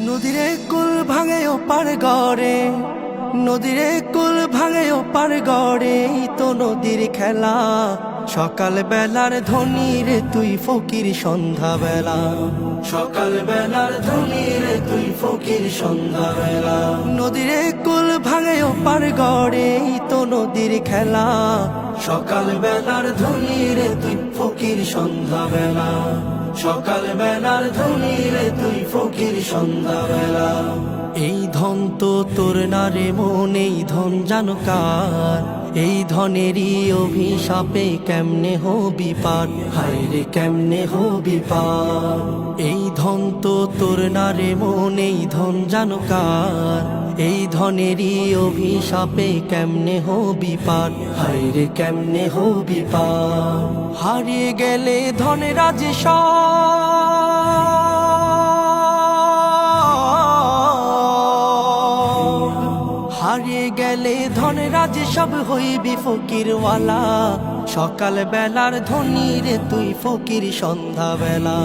নদীরে কুল ভাঙে ওপার গড়ে, নদীরে কুল ভাঙে ওপার গড়ে, এই তো নদীর খেলা। সকাল বেলার ধনী রে তুই ফকির সন্ধ্যা বেলা, সকাল বেলার ধনী রে তুই ফকির সন্ধ্যা বেলা। নদীরে কুল ভাঙে ওপার গড়ে, এই তো নদীর খেলা। সকাল বেলার ধনী রে তুই ফকির সন্ধ্যা বেলা, সকাল বেলার ধনী রে তুই ফকির সন্ধ্যা বেলা। এই ধন তো তোর না রে মন, এই ধন জানো কার? এই ধনেরই অভিশাপে কেমনে হবি পার, হায় রে কেমনে হবি পার। এই ধন তো তোর না রে মন, এই ধন জানো কার? এই ধনেরই অভিশাপে কেমনে হবি পার, হায় রে কেমনে হবি পার। হারিয়ে গেলে ধনেরাজ হারিয়ে গেলে ধনেরাজ সব হইবি ফকিরওয়ালা। সকাল বেলার ধনী রে তুই ফকির সন্ধ্যা বেলা।